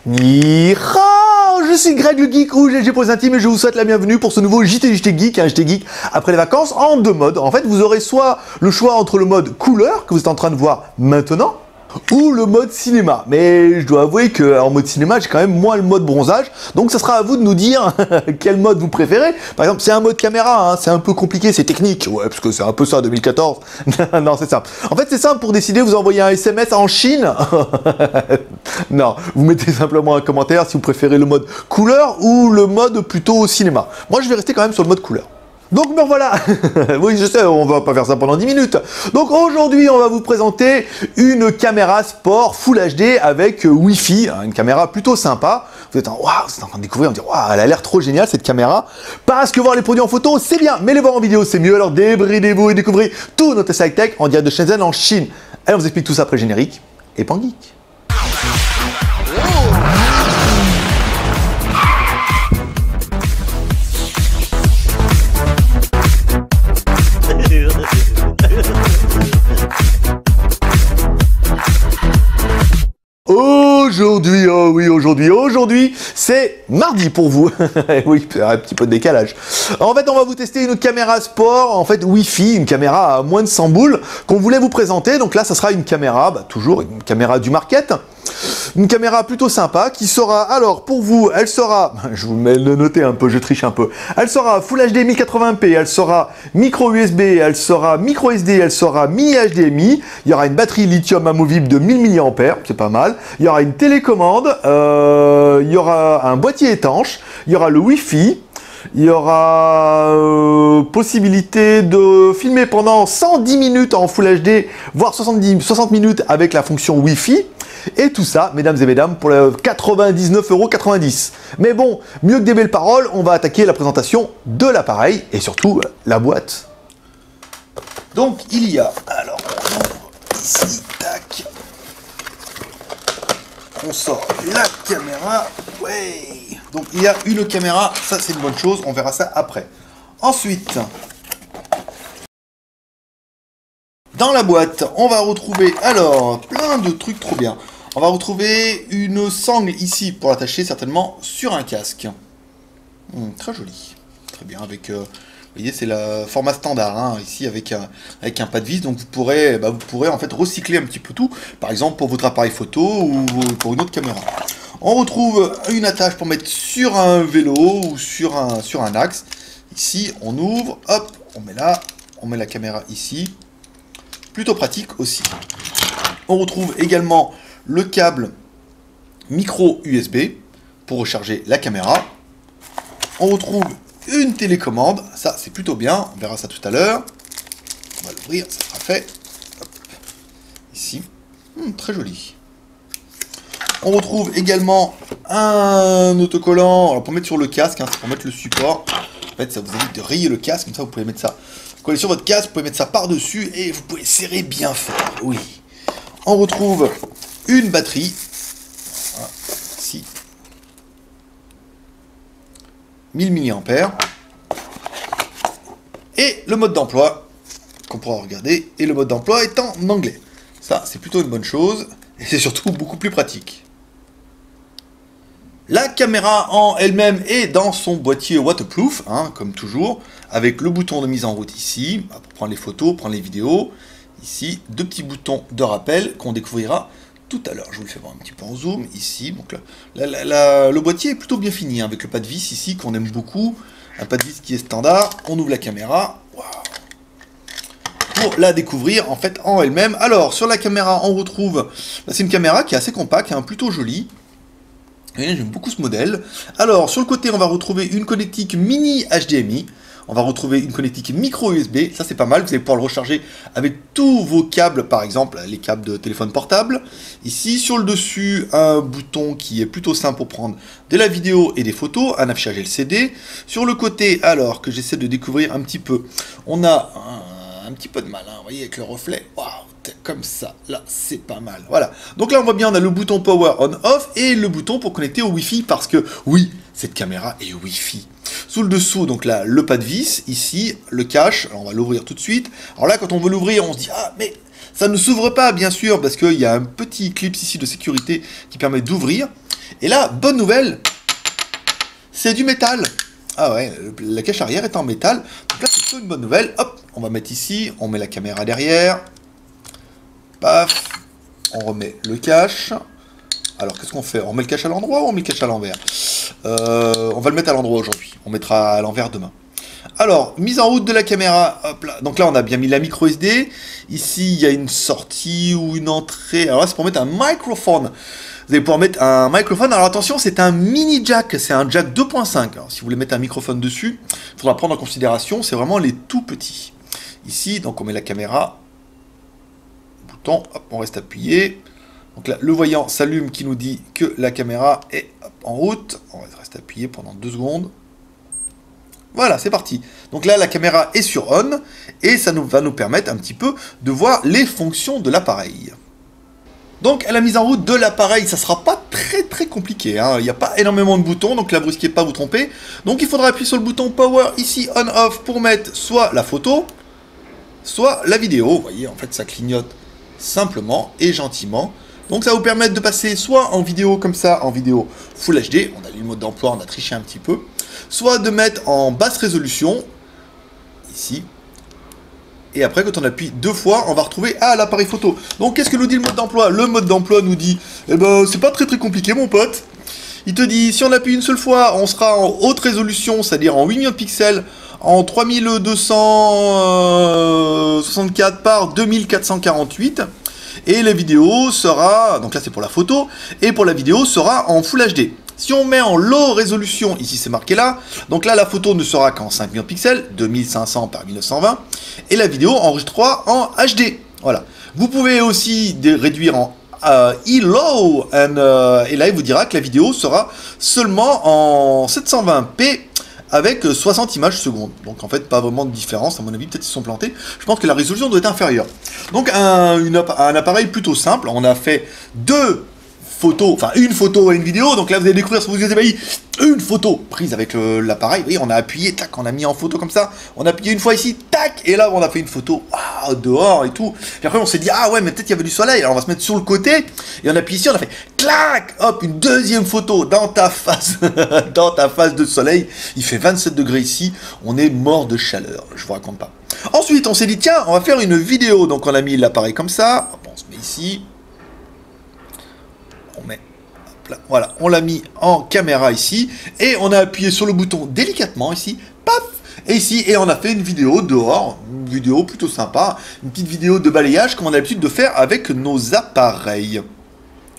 Ni hao, je suis Greg le Geek ou GG pour les intimes et je vous souhaite la bienvenue pour ce nouveau JT Geek, un JT Geek après les vacances en deux modes. En fait, vous aurez soit le choix entre le mode couleur que vous êtes en train de voir maintenant, ou le mode cinéma. Mais je dois avouer qu'en mode cinéma, j'ai quand même moins le mode bronzage. Donc ça sera à vous de nous dire quel mode vous préférez. Par exemple, c'est un mode caméra, hein, c'est un peu compliqué, c'est technique. Ouais, parce que c'est un peu ça, 2014. Non, c'est simple. En fait, c'est simple pour décider, vous envoyez un SMS en Chine. Non, vous mettez simplement un commentaire si vous préférez le mode couleur ou le mode plutôt cinéma. Moi, je vais rester quand même sur le mode couleur. Donc me voilà. Oui, je sais, on va pas faire ça pendant 10 minutes. Donc aujourd'hui, on va vous présenter une caméra sport Full HD avec Wi-Fi, hein, une caméra plutôt sympa. Vous êtes en train de découvrir, on dit waouh, elle a l'air trop géniale cette caméra. Parce que voir les produits en photo, c'est bien, mais les voir en vidéo, c'est mieux. Alors débridez-vous et découvrez tout notre test high-tech en direct de Shenzhen en Chine. Allez, on vous explique tout ça après le générique et Pan Geek. Aujourd'hui, oh oui, aujourd'hui, c'est mardi pour vous. Oui, un petit peu de décalage. En fait, on va vous tester une caméra sport, en fait, Wi-Fi, une caméra à moins de 100 boules, qu'on voulait vous présenter. Donc là, ça sera une caméra, toujours une caméra du market. Une caméra plutôt sympa qui sera, alors pour vous, elle sera, je vous mets le noter un peu, je triche un peu, elle sera Full HD 1080p, elle sera micro USB, elle sera micro SD, elle sera mini HDMI, il y aura une batterie lithium amovible de 1000 mAh, c'est pas mal, il y aura une télécommande, il y aura un boîtier étanche, il y aura le Wi-Fi, il y aura possibilité de filmer pendant 110 minutes en Full HD, voire 60 minutes avec la fonction Wi-Fi. Et tout ça, mesdames et mesdames, pour 99,90 €. Mais bon, mieux que des belles paroles, on va attaquer la présentation de l'appareil et surtout la boîte. Donc il y a, alors on ouvre ici, tac, on sort la caméra, ouais. Donc il y a une caméra, ça c'est une bonne chose, on verra ça après. Ensuite, dans la boîte, on va retrouver, alors, plein de trucs trop bien. On va retrouver une sangle ici pour l'attacher certainement sur un casque. Très joli. Très bien, avec, vous voyez, c'est le format standard, hein, ici avec un pas de vis. Donc vous pourrez en fait recycler un petit peu tout, par exemple pour votre appareil photo ou pour une autre caméra. On retrouve une attache pour mettre sur un vélo ou sur un axe. Ici, on ouvre, hop, on met là, on met la caméra ici. Plutôt pratique aussi. On retrouve également le câble micro USB pour recharger la caméra. On retrouve une télécommande, ça c'est plutôt bien, on verra ça tout à l'heure. On va l'ouvrir, ça sera fait. Hop. Ici, très joli. On retrouve également un autocollant, alors pour mettre sur le casque, hein, c'est pour mettre le support. En fait, ça vous évite de rayer le casque, comme ça vous pouvez mettre ça. Collez sur votre casque, vous pouvez mettre ça par-dessus et vous pouvez serrer bien fort. Oui. On retrouve une batterie. Voilà, ici. 1000 mAh. Et le mode d'emploi, qu'on pourra regarder. Et le mode d'emploi est en anglais. Ça, c'est plutôt une bonne chose. Et c'est surtout beaucoup plus pratique. La caméra en elle-même est dans son boîtier waterproof, hein, comme toujours, avec le bouton de mise en route ici, pour prendre les photos, prendre les vidéos. Ici, deux petits boutons de rappel qu'on découvrira tout à l'heure. Je vous le fais voir un petit peu en zoom, ici. Donc le boîtier est plutôt bien fini, hein, avec le pas de vis ici, qu'on aime beaucoup. Un pas de vis qui est standard. On ouvre la caméra. Waouh. Pour la découvrir, en fait, en elle-même. Alors, sur la caméra, on retrouve... c'est une caméra qui est assez compacte, hein, plutôt jolie. J'aime beaucoup ce modèle. Alors, sur le côté, on va retrouver une connectique mini HDMI. On va retrouver une connectique micro USB. Ça, c'est pas mal. Vous allez pouvoir le recharger avec tous vos câbles, par exemple, les câbles de téléphone portable. Ici, sur le dessus, un bouton qui est plutôt simple pour prendre de la vidéo et des photos. Un affichage LCD. Sur le côté, alors, que j'essaie de découvrir un petit peu, on a un petit peu de mal, hein, vous voyez, avec le reflet. Waouh! Comme ça, là, c'est pas mal. Voilà. Donc là, on voit bien, on a le bouton Power On-Off et le bouton pour connecter au Wi-Fi parce que, oui, cette caméra est Wi-Fi. Sous le dessous, donc là, le pas de vis, ici, le cache. Alors, on va l'ouvrir tout de suite. Alors là, quand on veut l'ouvrir, on se dit, ah, mais Ça ne s'ouvre pas, bien sûr, parce qu'il y a un petit clip ici de sécurité qui permet d'ouvrir. Et là, bonne nouvelle, c'est du métal. Ah ouais, la cache arrière est en métal. Donc là, c'est plutôt une bonne nouvelle. Hop, on va mettre ici, on met la caméra derrière. Paf, on remet le cache. Alors, qu'est-ce qu'on fait? On met le cache à l'endroit ou on met le cache à l'envers? On va le mettre à l'endroit aujourd'hui. On mettra à l'envers demain. Alors, mise en route de la caméra. Hop là. Donc là, on a bien mis la micro SD. Ici, il y a une sortie ou une entrée. Alors là, c'est pour mettre un microphone. Vous allez pouvoir mettre un microphone. Alors attention, c'est un mini jack. C'est un jack 2.5. Alors, si vous voulez mettre un microphone dessus, il faudra prendre en considération. C'est vraiment les tout petits. Ici, donc on met la caméra. Bouton. Hop, on reste appuyé. Donc là, le voyant s'allume qui nous dit que la caméra est en route. On reste appuyé pendant 2 secondes. Voilà, c'est parti. Donc là, la caméra est sur on et ça va nous permettre un petit peu de voir les fonctions de l'appareil. Donc, à la mise en route de l'appareil, ça sera pas très compliqué. Hein. Il n'y a pas énormément de boutons, donc là, brusquez pas, vous tromper. Donc, il faudra appuyer sur le bouton Power ici, On-Off, pour mettre soit la photo, soit la vidéo. Vous voyez, en fait, ça clignote simplement et gentiment. Donc, ça va vous permettre de passer soit en vidéo comme ça, en vidéo Full HD. On a lu le mode d'emploi, on a triché un petit peu. Soit de mettre en basse résolution, ici. Et après, quand on appuie 2 fois, on va retrouver l'appareil photo. Donc, qu'est-ce que nous dit le mode d'emploi? Le mode d'emploi nous dit, eh ben, c'est pas très compliqué, mon pote. Il te dit, si on appuie une seule fois, on sera en haute résolution, c'est-à-dire en 8 millions de pixels, en 3264 par 2448. Et la vidéo sera, donc là c'est pour la photo, et pour la vidéo sera en Full HD. Si on met en low résolution, ici c'est marqué là, donc là la photo ne sera qu'en 5 millions de pixels, 2500 par 1920, et la vidéo enregistrera en HD. Voilà. Vous pouvez aussi réduire en low, et là il vous dira que la vidéo sera seulement en 720p avec 60 images secondes. Donc en fait, pas vraiment de différence, à mon avis, peut-être ils se sont plantés. Je pense que la résolution doit être inférieure. Donc un appareil plutôt simple, on a fait 2 photos, enfin une photo et une vidéo, donc là vous allez découvrir, si vous êtes ébahi, une photo prise avec l'appareil, vous voyez, on a appuyé, tac, on a mis en photo comme ça, on a appuyé une fois ici, tac, et là on a fait une photo, dehors et tout, puis après on s'est dit, ah ouais, mais peut-être il y avait du soleil, alors on va se mettre sur le côté, et on appuie ici, on a fait, clac, hop, une deuxième photo dans ta face, dans ta face de soleil, il fait 27 degrés ici, on est mort de chaleur, je vous raconte pas. Ensuite, on s'est dit, tiens, on va faire une vidéo, donc on a mis l'appareil comme ça, on se met ici, on met, hop là, voilà, on l'a mis en caméra ici, et on a appuyé sur le bouton délicatement ici, paf, et ici, et on a fait une vidéo dehors, une vidéo plutôt sympa, une petite vidéo de balayage comme on a l'habitude de faire avec nos appareils.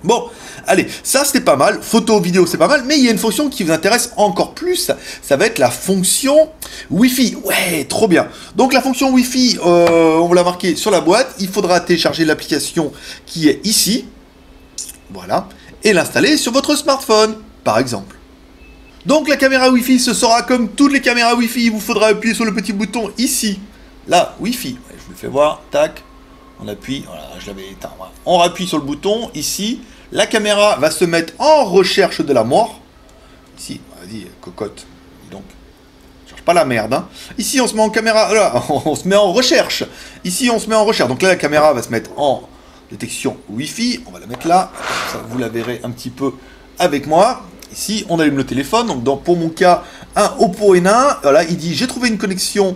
Bon, allez, ça c'était pas mal, photo, vidéo c'est pas mal, mais il y a une fonction qui vous intéresse encore plus, ça va être la fonction Wi-Fi. Ouais, trop bien. Donc la fonction Wi-Fi, on vous l'a marqué sur la boîte, il faudra télécharger l'application qui est ici, voilà, et l'installer sur votre smartphone, par exemple. Donc la caméra Wi-Fi, ce sera comme toutes les caméras Wi-Fi, il vous faudra appuyer sur le petit bouton ici, là, Wi-Fi, ouais, je vous le fais voir, tac, on appuie, voilà, je l'avais éteint, voilà. On appuie sur le bouton, ici, la caméra va se mettre en recherche de la mort, ici, vas-y, cocotte, dis donc, cherche pas la merde, hein. Ici on se met en caméra, là, on se met en recherche, ici on se met en recherche, donc là la caméra va se mettre en détection Wi-Fi, on va la mettre là, comme ça vous la verrez un petit peu avec moi. Ici, on allume le téléphone, donc pour mon cas, un Oppo N1, voilà, il dit j'ai trouvé une connexion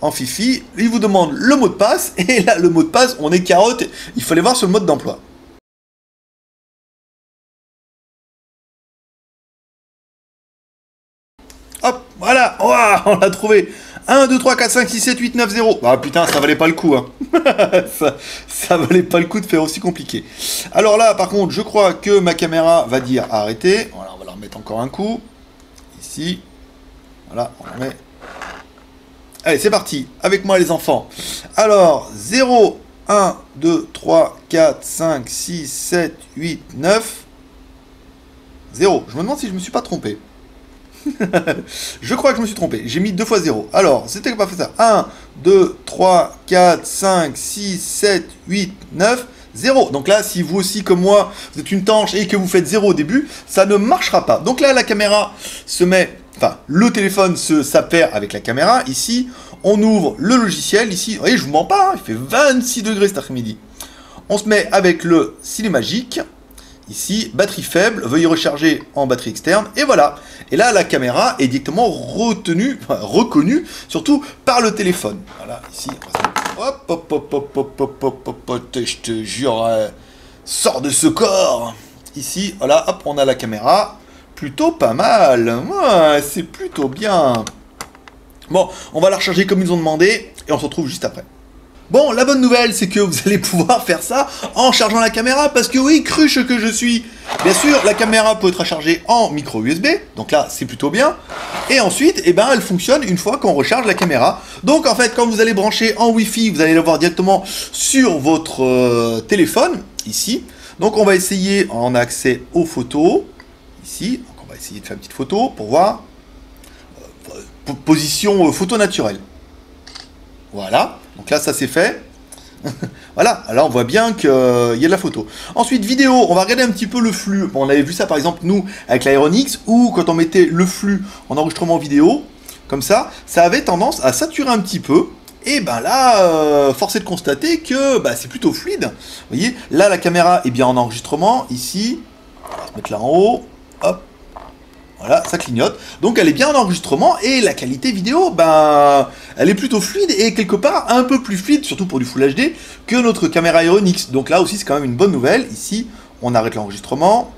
en Fifi, il vous demande le mot de passe, et là, le mot de passe, on est carotte, il fallait voir sur le mode d'emploi. Hop, voilà, oh, on l'a trouvé. 1, 2, 3, 4, 5, 6, 7, 8, 9, 0. Ah putain, ça valait pas le coup, hein. ça valait pas le coup de faire aussi compliqué. Alors là, par contre, je crois que ma caméra va dire arrêter. Voilà, on va la remettre encore un coup. Ici. Voilà, on la met. Allez, c'est parti. Avec moi, les enfants. Alors, 0, 1, 2, 3, 4, 5, 6, 7, 8, 9. 0. Je me demande si je me suis pas trompé. Je crois que je me suis trompé, j'ai mis 2 fois 0. Alors, c'était pas fait ça. 1, 2, 3, 4, 5, 6, 7, 8, 9, 0. Donc là, si vous aussi, comme moi, vous êtes une tanche et que vous faites 0 au début, ça ne marchera pas. Donc là, la caméra se met, enfin, le téléphone s'affaire avec la caméra. Ici, on ouvre le logiciel. Ici, vous voyez, je vous mens pas, hein, il fait 26 degrés cet après-midi. On se met avec le Cinémagique. Ici, batterie faible, veuillez recharger en batterie externe, et voilà. Et là, la caméra est directement reconnue, surtout par le téléphone. Voilà, ici, hop, hop, hop, hop, hop, hop, hop, hop, hop, je te jure, sors de ce corps. Ici, voilà, hop, on a la caméra, plutôt pas mal, ouais, c'est plutôt bien. Bon, on va la recharger comme ils ont demandé, et on se retrouve juste après. Bon, la bonne nouvelle, c'est que vous allez pouvoir faire ça en chargeant la caméra, parce que oui, cruche que je suis. Bien sûr, la caméra peut être rechargée en micro USB, donc là, c'est plutôt bien. Et ensuite, eh ben, elle fonctionne une fois qu'on recharge la caméra. Donc en fait, quand vous allez brancher en Wi-Fi, vous allez la voir directement sur votre téléphone, ici. Donc on va essayer, on a accès aux photos, ici. Donc on va essayer de faire une petite photo pour voir. Position photo naturelle. Voilà. Donc là, ça c'est fait. Voilà, alors on voit bien qu'il y a de la photo. Ensuite, vidéo, on va regarder un petit peu le flux. Bon, on avait vu ça par exemple, nous, avec l'Aeronix, où quand on mettait le flux en enregistrement vidéo, comme ça avait tendance à saturer un petit peu. Et ben là, force est de constater que bah, c'est plutôt fluide. Vous voyez, là, la caméra est bien en enregistrement. Ici, on va se mettre là en haut. Hop. Voilà, ça clignote. Donc elle est bien en enregistrement et la qualité vidéo, ben, elle est plutôt fluide et quelque part un peu plus fluide, surtout pour du Full HD, que notre caméra Aeronix. Donc là aussi c'est quand même une bonne nouvelle. Ici, on arrête l'enregistrement.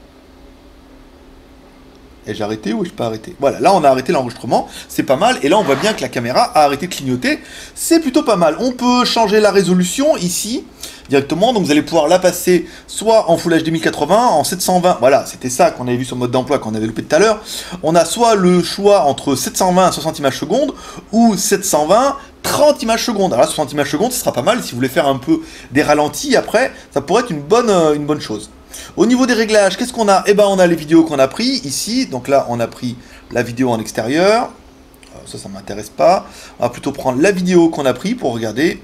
Ai-je arrêté ou ai-je pas arrêté? Voilà, là on a arrêté l'enregistrement, c'est pas mal. Et là on voit bien que la caméra a arrêté de clignoter. C'est plutôt pas mal. On peut changer la résolution ici directement, donc vous allez pouvoir la passer soit en Full HD 1080, en 720, voilà, c'était ça qu'on avait vu sur le mode d'emploi qu'on avait loupé tout à l'heure. On a soit le choix entre 720 à 60 images secondes, ou 720, 30 images secondes. Alors là, 60 images secondes, ce sera pas mal, si vous voulez faire un peu des ralentis après, ça pourrait être une bonne chose. Au niveau des réglages, qu'est-ce qu'on a? Eh ben, on a les vidéos qu'on a pris ici, donc là, on a pris la vidéo en extérieur, ça m'intéresse pas, on va plutôt prendre la vidéo qu'on a pris pour regarder.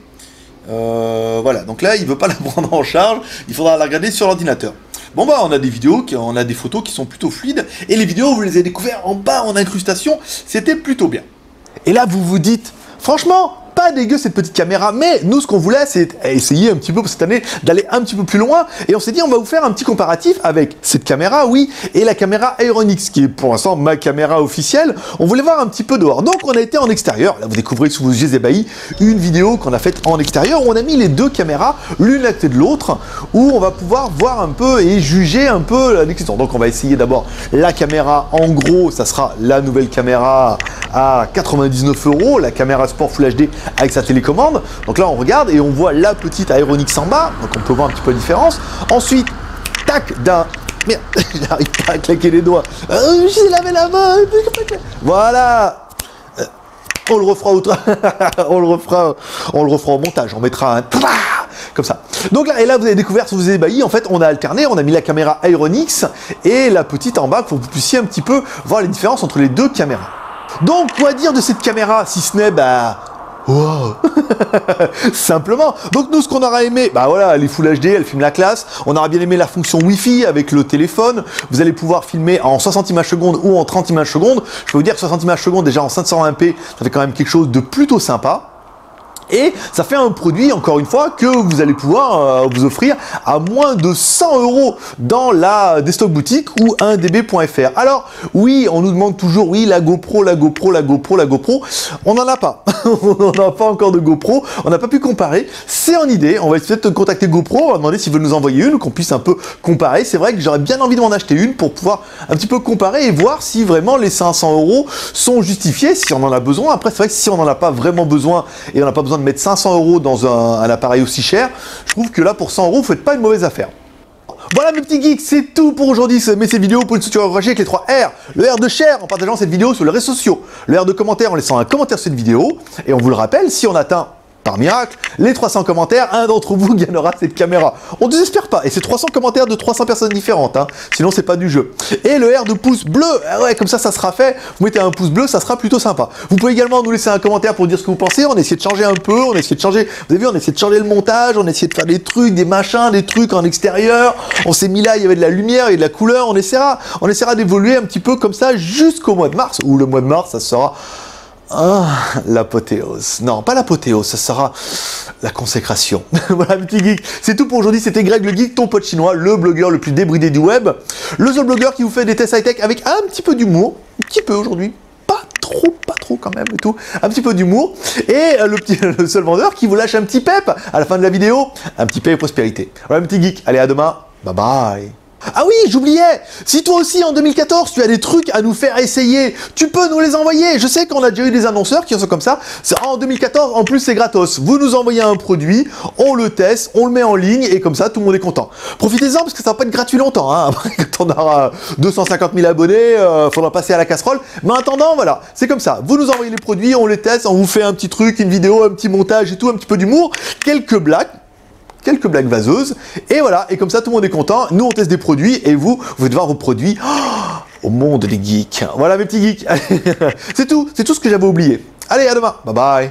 Voilà, donc là il veut pas la prendre en charge, il faudra la regarder sur l'ordinateur. Bon bah on a des vidéos, on a des photos qui sont plutôt fluides, et les vidéos vous les avez découvertes en bas en incrustation, c'était plutôt bien. Et là vous vous dites, franchement, pas dégueu cette petite caméra, mais nous ce qu'on voulait c'est essayer un petit peu cette année d'aller un petit peu plus loin, et on s'est dit on va vous faire un petit comparatif avec cette caméra, oui, et la caméra Aeronix, qui est pour l'instant ma caméra officielle. On voulait voir un petit peu dehors, donc on a été en extérieur. Là vous découvrez sous vos yeux ébahis une vidéo qu'on a faite en extérieur, où on a mis les deux caméras l'une à côté de l'autre, où on va pouvoir voir un peu et juger un peu l'existence. Donc on va essayer d'abord la caméra, en gros ça sera la nouvelle caméra à 99 €, la caméra Sport Full HD avec sa télécommande. Donc là on regarde et on voit la petite Aeronix en bas, donc on peut voir un petit peu la différence. Ensuite, tac, merde, j'arrive pas à claquer les doigts. J'ai lavé la main. Voilà. On le refera on le refera au montage. On mettra un comme ça. Donc là, et là vous avez découvert sous vos ébahis, en fait on a alterné, on a mis la caméra Aeronix et la petite en bas pour que vous puissiez un petit peu voir les différences entre les deux caméras. Donc quoi dire de cette caméra si ce n'est bah wow. Simplement. Donc nous ce qu'on aura aimé, bah voilà, elle est Full HD, elle filme la classe. On aura bien aimé la fonction Wi-Fi avec le téléphone. Vous allez pouvoir filmer en 60 images secondes ou en 30 images secondes. Je peux vous dire que 60 images secondes déjà en 520p, ça fait quand même quelque chose de plutôt sympa. Et ça fait un produit, encore une fois, que vous allez pouvoir vous offrir à moins de 100 € dans la Desktop Boutique ou 1db.fr. Alors, oui, on nous demande toujours, oui, la GoPro, la GoPro, la GoPro, la GoPro. On n'en a pas. On n'a pas encore de GoPro. On n'a pas pu comparer. C'est en idée. On va essayer de contacter GoPro. On va demander s'ils veulent nous envoyer une, qu'on puisse un peu comparer. C'est vrai que j'aurais bien envie de m'en acheter une pour pouvoir un petit peu comparer et voir si vraiment les 500 € sont justifiés, si on en a besoin. Après, c'est vrai que si on n'en a pas vraiment besoin et on n'a pas besoin de mettre 500 € dans un appareil aussi cher, je trouve que là pour 100 €, vous faites pas une mauvaise affaire. Voilà mes petits geeks, c'est tout pour aujourd'hui. Mais ces vidéos pour une structure encouragée avec les 3 R. Le R de share en partageant cette vidéo sur les réseaux sociaux. Le R de commentaire en laissant un commentaire sur cette vidéo. Et on vous le rappelle, si on atteint par miracle les 300 commentaires, un d'entre vous gagnera cette caméra. On ne désespère pas. Et c'est 300 commentaires de 300 personnes différentes. Hein. Sinon, c'est pas du jeu. Et le R de pouce bleu. Ah ouais, comme ça sera fait. Vous mettez un pouce bleu, ça sera plutôt sympa. Vous pouvez également nous laisser un commentaire pour dire ce que vous pensez. On a essayé de changer un peu. On a essayé de changer. Vous avez vu, on a essayé de changer le montage. On a essayé de faire des trucs, des machins, des trucs en extérieur. On s'est mis là, il y avait de la lumière et de la couleur. On essaiera d'évoluer un petit peu comme ça jusqu'au mois de mars. Ou le mois de mars, ça sera Ah, l'apothéose. Non, pas l'apothéose, ça sera la consécration. Voilà, mes petits geeks. C'est tout pour aujourd'hui. C'était Greg le Geek, ton pote chinois, le blogueur le plus débridé du web. Le seul blogueur qui vous fait des tests high-tech avec un petit peu d'humour. Un petit peu aujourd'hui. Pas trop quand même et tout. Un petit peu d'humour. Et le seul vendeur qui vous lâche un petit pep à la fin de la vidéo. Un petit pep et prospérité. Voilà, mes petits geeks. Allez, à demain. Bye bye. Ah oui, j'oubliais, si toi aussi en 2014 tu as des trucs à nous faire essayer, tu peux nous les envoyer. Je sais qu'on a déjà eu des annonceurs qui sont comme ça. En 2014, en plus c'est gratos. Vous nous envoyez un produit, on le teste, on le met en ligne et comme ça tout le monde est content. Profitez-en parce que ça va pas être gratuit longtemps. Hein. Après quand on aura 250 000 abonnés, faudra passer à la casserole. Mais en attendant, voilà, c'est comme ça. Vous nous envoyez les produits, on les teste, on vous fait un petit truc, une vidéo, un petit montage et tout, un petit peu d'humour, quelques blagues vaseuses, et voilà, et comme ça tout le monde est content, nous on teste des produits, et vous allez voir vos produits au monde des geeks. Voilà mes petits geeks, c'est tout ce que j'avais oublié. Allez, à demain, bye bye.